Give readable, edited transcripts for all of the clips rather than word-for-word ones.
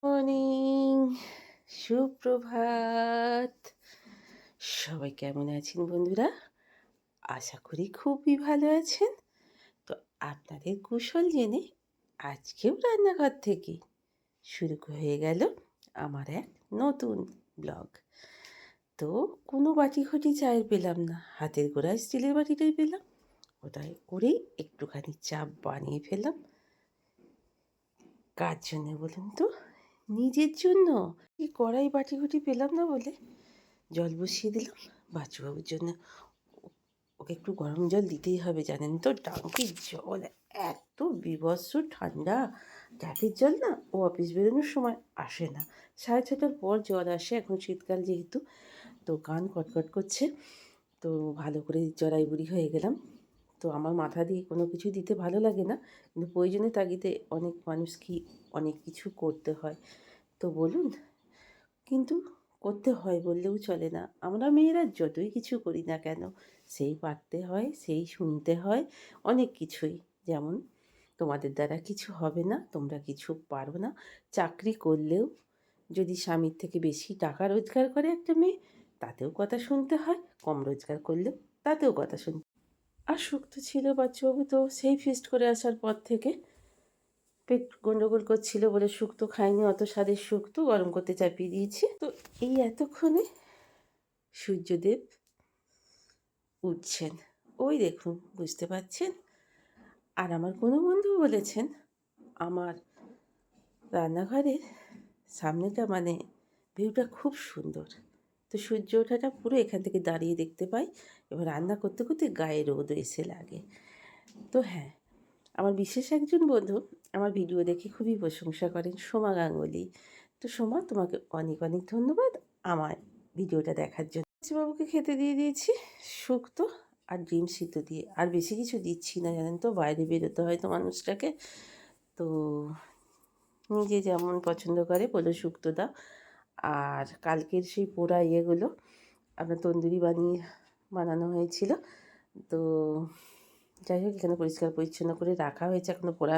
Morning, সুপ্রভাত। সবাই কেমন আছেন বন্ধুরা? আশা করি খুবই ভালো আছেন। তো আপনাদের কুশল জেনে আজকেও রান্নাঘর থেকে শুরু হয়ে গেল আমার এক নতুন ব্লগ। তো কোনো বাটিঘটি চায়ের পেলাম না, হাতের গোড়ায় স্টিলের বাটিটাই পেলাম। ওটাই করেই একটুখানি চা বানিয়ে ফেললাম। কার জন্যে বলুন তো? নিজের জন্য। এই কড়াই বাটিঘটি পেলাম না বলে জল বসিয়ে দিলাম বাচ্চুবাবুর জন্য। ওকে একটু গরম জল দিতেই হবে, জানেন তো টাঙ্কির জল এত বীভৎস ঠান্ডা। ট্যাপের জল না, ও অফিস বেরোনোর সময় আসে না, 6:30টার পর জল আসে, এখন শীতকাল যেহেতু। তো কান কটকট করছে, তো ভালো করে জড়াই বুড়ি হয়ে গেলাম। তো আমার মাথা দিয়ে কোনো কিছু দিতে ভালো লাগে না, কিন্তু প্রয়োজনে তাগিদে অনেক মানুষকে অনেক কিছু করতে হয়। তো বলুন, কিন্তু করতে হয় বললেও চলে না। আমরা মেয়েরা যতই কিছু করি না কেন, সেই পারতে হয়, সেই শুনতে হয়, অনেক কিছুই। যেমন তোমাদের দ্বারা কিছু হবে না, তোমরা কিছু পারো না। চাকরি করলেও যদি স্বামীর থেকে বেশি টাকা রোজগার করে একটা মেয়ে, তাতেও কথা শুনতে হয়। কম রোজগার করলেও তাতেও কথা শুনতে। আর সুখ তো ছিল, বাচ্চাবাবু তো সেই ফিস্ট করে আসার পর থেকে পেট গন্ডগোল করছিল বলে শুক্তো খাইনি, অত স্বাদের শুক্তো গরম করতে চাপিয়ে দিয়েছি। তো এই এতক্ষণে সূর্যদেব উঠছেন, ওই দেখুন, বুঝতে পারছেন। আর আমার কোনো বন্ধু বলেছেন আমার রান্নাঘরের সামনেটা মানে ভিউটা খুব সুন্দর। তো সূর্য ওঠাটা পুরো এখান থেকে দাঁড়িয়ে দেখতে পাই। এবার রান্না করতে করতে গায়ে রোদও এসে লাগে। তো হ্যাঁ, আমার বিশেষ একজন বন্ধু আমার ভিডিও দেখে খুবই প্রশংসা করেন, সোমা গাঙ্গুলি। তো সোমা, তোমাকে অনেক অনেক ধন্যবাদ আমার ভিডিওটা দেখার জন্য। বাবুকে খেতে দিয়ে দিয়েছি শুক্তো আর ডিম সিদ্ধ দিয়ে, আর বেশি কিছু দিচ্ছি না, জানেন তো বাইরে বেরোতে হয় তো মানুষটাকে। তো নিজে যেমন পছন্দ করে বলে শুক্তো দাও। আর কালকের সেই পোড়া ইয়েগুলো আপনার তন্দুরি বানানো হয়েছিল। তো যাই হোক, এখানে পরিষ্কার পরিচ্ছন্ন করে রাখা হয়েছে, এখনও পোড়া।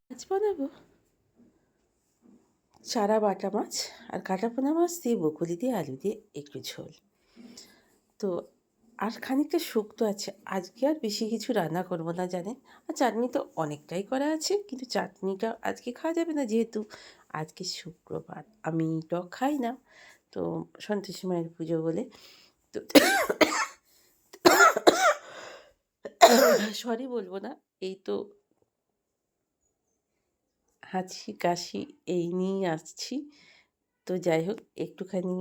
মাছ বানাবো, চারা বাটা মাছ আর কাটাপোনা মাছ দিয়ে, বকুলি দিয়ে, আলু দিয়ে একটু ঝোল। তো আর খানিকটা শুক্তো আছে, আজকে আর বেশি কিছু রান্না করবো না জানেন। আর চাটনি তো অনেকটাই করা আছে, কিন্তু চাটনিটা আজকে খাওয়া যাবে না, যেহেতু আজকে শুক্রবার, আমি টক খাই না। তো সন্তোষী মায়ের পুজো বলে, তো সরি বলবো না, এই তো হাঁচি কাশি এই নিয়েই আসছি। তো যাই হোক, একটুখানি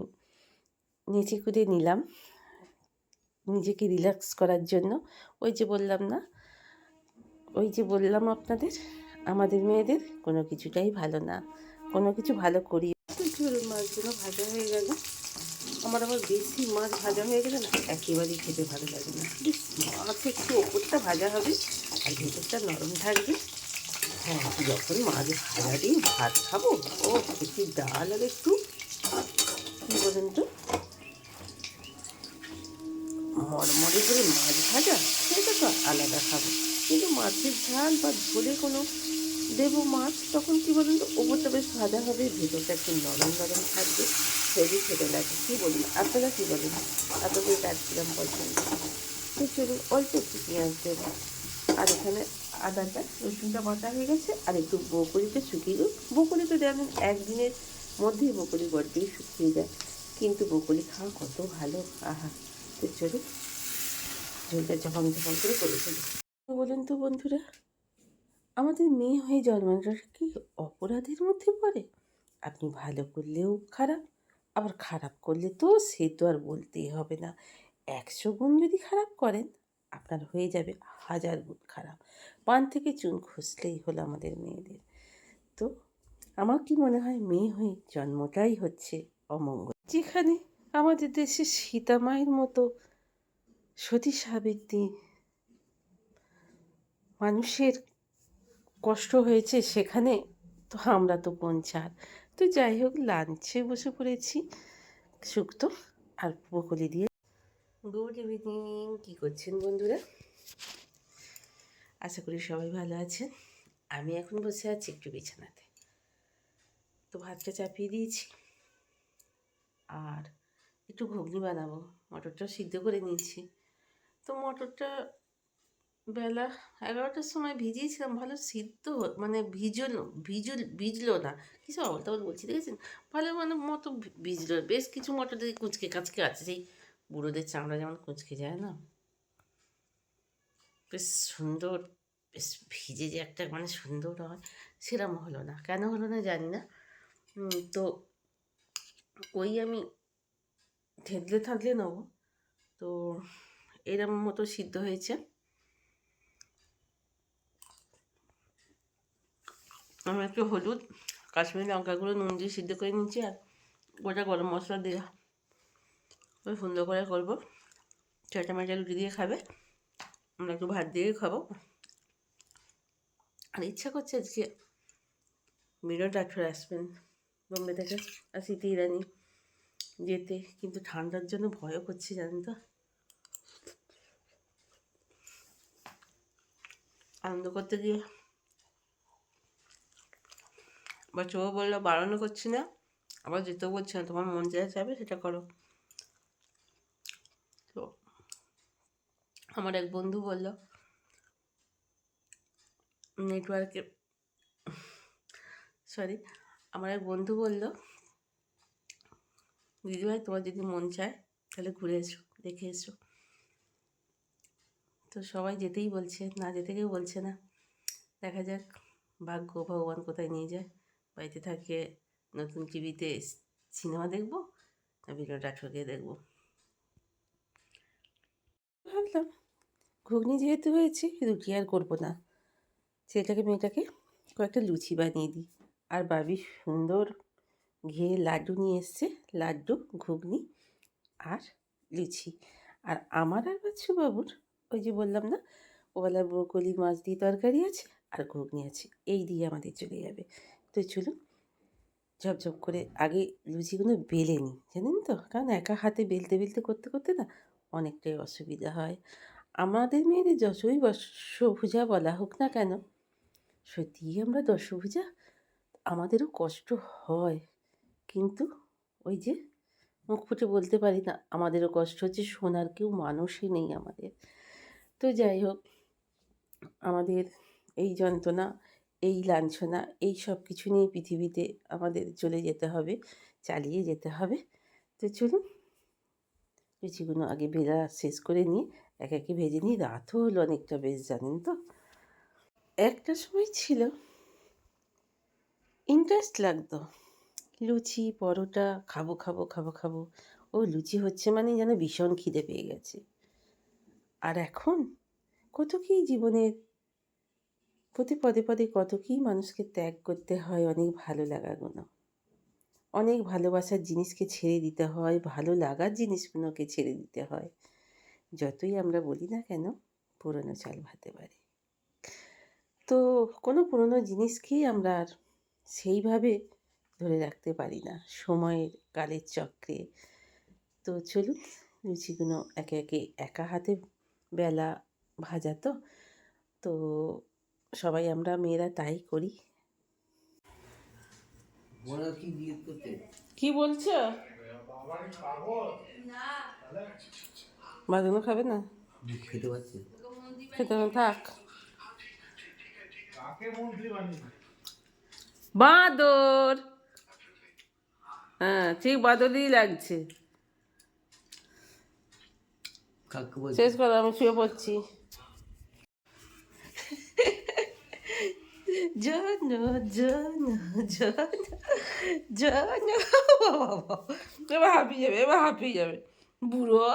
নেচে কুদে নিলাম নিজেকে রিল্যাক্স করার জন্য। ওই যে বললাম আপনাদের, আমাদের মেয়েদের কোনো কিছুটাই ভালো না, কোনো কিছু ভালো করি। ধরুন মাছগুলো ভাজা হয়ে গেল। আমার আবার বেশি মাছ ভাজা হয়ে গেলে না একেবারেই খেতে ভালো লাগে না। মাছ একটু ওপরটা ভাজা হবে আর ভেতরটা নরম থাকবে। হ্যাঁ, যখন মাছ ভাজা দিয়ে ভাত খাবো, ও একটু ডাল আর একটু কী বলেন তো, মরমরে করে মাছ ভাজা, সেটা তো আলাদা খাবো, কিন্তু মাছের ঝাল বা ঝোলে কোনো দেবো মাছ, তখন কী বলুন তো, ওপরটা বেশ ভাজা হবে, ভেতরটা একটু নরম নরম থাকবে, হেভি খেতে লাগে। কী বলুন, আপনারা কী বলেন? আপনাদের কার কিরম পছন্দ? তো চলুন অল্প একটু পেঁয়াজ দেবো, আর এখানে আদাটা রসুনটা বাটা হয়ে গেছে, আর একটু বকুড়িটা শুকিয়ে গেল। বকুড়ি তো দেখেন একদিনের মধ্যেই বকুড়ি গড় শুকিয়ে যায়, কিন্তু বকুড়ি খাওয়া কত ভালো, আহা। তো চলুন ঝোলটা ঝপাং ঝপাং করে ফেলি। বলুন তো বন্ধুরা, আমাদের মেয়ে হয়ে জন্মানোটা কি অপরাধের মধ্যে পড়ে? আপনি ভালো করলেও খারাপ, আবার খারাপ করলে তো সে তো আর বলতেই হবে না। ১০০ গুণ যদি খারাপ করেন, আপনার হয়ে যাবে ১০০০ গুণ খারাপ। পান থেকে চুন খসলেই হলো আমাদের মেয়েদের। তো আমার কি মনে হয়, মেয়ে হয়ে জন্মটাই হচ্ছে অমঙ্গল। যেখানে আমাদের দেশে সীতা মায়ের মতো সতী সাবিত্রী মানুষের কষ্ট হয়েছে, সেখানে তো আমরা তো কোন ছাড়। তো যাই হোক, লাঞ্চে বসে পড়েছি, শুক্তো আর ব্রোকলি দিয়ে। গুড ইভিনিং, কী করছেন বন্ধুরা? আশা করি সবাই ভালো আছেন। আমি এখন বসে আছি একটু বিছানাতে। তো ভাতটা চাপিয়ে দিয়েছি, আর একটু ঘুগনি বানাবো। মটরটা সিদ্ধ করে নিয়েছি। তো মটরটা বেলা 11টার সময় ভিজিয়েছিলাম, ভালো সিদ্ধ মানে ভিজলো না, কিছু আবল তাবল বলছি দেখেছেন, ভালো মানে মতো ভিজলো। বেশ কিছু মটর দিয়ে কুচকে কাচকে আছে, সেই বুড়োদের চামড়া যেমন কুচকে যায় না, বেশ সুন্দর, বেশ ভিজে যে একটা মানে সুন্দর হয়, সেরম হলো না। কেন হলো না জানি না। তো ওই আমি থেতলে থাকলে নেবো, তো এরম মতো সিদ্ধ হয়েছে। আমি একটু হলুদ, কাশ্মীরি লঙ্কা গুঁড়ো, নুন দিয়ে সিদ্ধ করে নিচ্ছি, আর গোটা গরম মশলা দিয়ে ওই সুন্দর করে করবো। চাটা মাটা রুটি দিয়ে খাবে, আমরা একটু ভাত দিয়ে খাবো। আর ইচ্ছা করছে আজকে বিনোদ রাঠোর আসবেন বোম্বে থেকে, আর স্মৃতি ইরানি যেতে, কিন্তু ঠান্ডার জন্য ভয়ও করছে জানেন তো। আনন্দ করতে গিয়ে বাচ্চাও বললো, বারণও করছি না, আবার যেতেও বলছি না, তোমার মন যা যাবে সেটা করো। তো আমার এক বন্ধু বলল, নেটওয়ার্কে আমার এক বন্ধু বলল, দিদিভাই তোমার যদি মন চায় তাহলে ঘুরে এসো, দেখে এসো। তো সবাই যেতেই বলছে, না যেতে কেউ বলছে না। দেখা যাক ভাগ্য, ভগবান কোথায় নিয়ে যায়। বাড়িতে থাকে নতুন টিভিতে সিনেমা দেখবো, না বিনোদ রাঠোরকে দেখবো। ভাবলাম ঘুগনি যেহেতু হয়েছে, রুটি আর করবো না, ছেলেটাকে মেয়েটাকে কয়েকটা লুচি বানিয়ে দিই। আর বাবি সুন্দর ঘিয়ে লাড্ডু নিয়ে এসছে, লাড্ডু, ঘুগনি আর লুচি। আর আমার আর বাচ্চুবাবুর ওই যে বললাম না, ওবেলা ব্রোকলি মাছ দিয়ে তরকারি আছে, আর ঘুগনি আছে, এই দিয়ে আমাদের চলে যাবে। তো চলুন ঝপঝপ করে আগে লুচিগুলো বেলে নিই, জানেন তো, কারণ একা হাতে বেলতে বেলতে করতে করতে না অনেকটাই অসুবিধা হয়। আমাদের মেয়েদের যতই দশভুজা বলা হোক না কেন, সত্যিই আমরা দশভুজা, আমাদেরও কষ্ট হয়, কিন্তু ওই যে মুখ ফুটে বলতে পারি না, আমাদেরও কষ্ট হচ্ছে, শোনার কেউ মানুষই নেই আমাদের। তো যাই হোক, আমাদের এই যন্ত্রণা, এই লাঞ্ছনা, এই সব কিছু নিয়ে পৃথিবীতে আমাদের চলে যেতে হবে, চালিয়ে যেতে হবে। তো চলুন লুচিগুলো আগে ভেজা শেষ করে নিয়ে এক একে ভেজে নিই। রাতও হলো অনেকটা, বেশ জানেন তো। একটা সময় ছিল ইন্টারেস্ট লাগতো, লুচি পরোটা খাবো খাবো খাবো খাবো, ও লুচি হচ্ছে মানে যেন ভীষণ খিদে পেয়ে গেছে। আর এখন কত কী জীবনের প্রতি পদে পদে কত কী মানুষকে ত্যাগ করতে হয়, অনেক ভালো লাগাগুলো, অনেক ভালোবাসার জিনিসকে ছেড়ে দিতে হয়, ভালো লাগার জিনিসগুলোকে ছেড়ে দিতে হয়। যতই আমরা বলি না কেন, পুরনো চাল ভাতে পারে। তো কোনো পুরনো জিনিসকেই আমরা আর সেইভাবে ধরে রাখতে পারি না সময়ের কালের চক্রে। তো চলুন লুচিগুলো একে একে একা হাতে বেলা ভাজা তো, তো সবাই আমরা মেয়েরা তাই করি। কি বলছো? বাদুনো খাবে না? খেতে পাচ্ছি, খেতে থাক। বাঁদর, হ্যাঁ ঠিক বাদরই লাগছে। শেষ করো, আমি শুয়ে পড়ছি। জন জন জন জন, এবার হাঁপিয়ে যাবে, এবার হাঁপিয়ে যাবে। বুড়ো,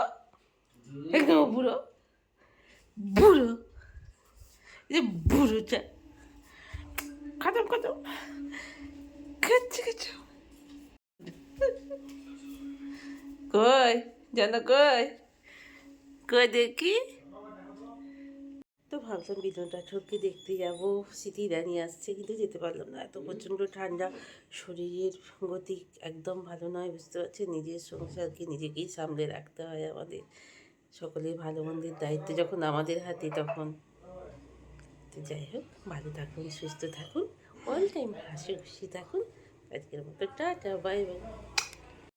একদম বুড়ো বুড়ো, এই যে বুড়োটা খতম খতম খাচ্ছে খাচ্ছে। কই জানো, কই কই দেখি। তো ভাবলাম বিনোদটা ঠোরকে দেখতে যাবো, স্মৃতি দাঁড়িয়ে আসছে, কিন্তু যেতে পারলাম না, এত প্রচণ্ড ঠান্ডা, শরীরের গতি একদম ভালো নয়, বুঝতে পারছি। নিজের সংসারকে নিজেকেই সামলে রাখতে হয় আমাদের, সকলের ভালো মন্দের দায়িত্ব যখন আমাদের হাতে তখন। তো যাই হোক, ভালো থাকুন, সুস্থ থাকুন, অল টাইম হাসি খুশি থাকুন। আজকের মতো টাটা, বাই বাই।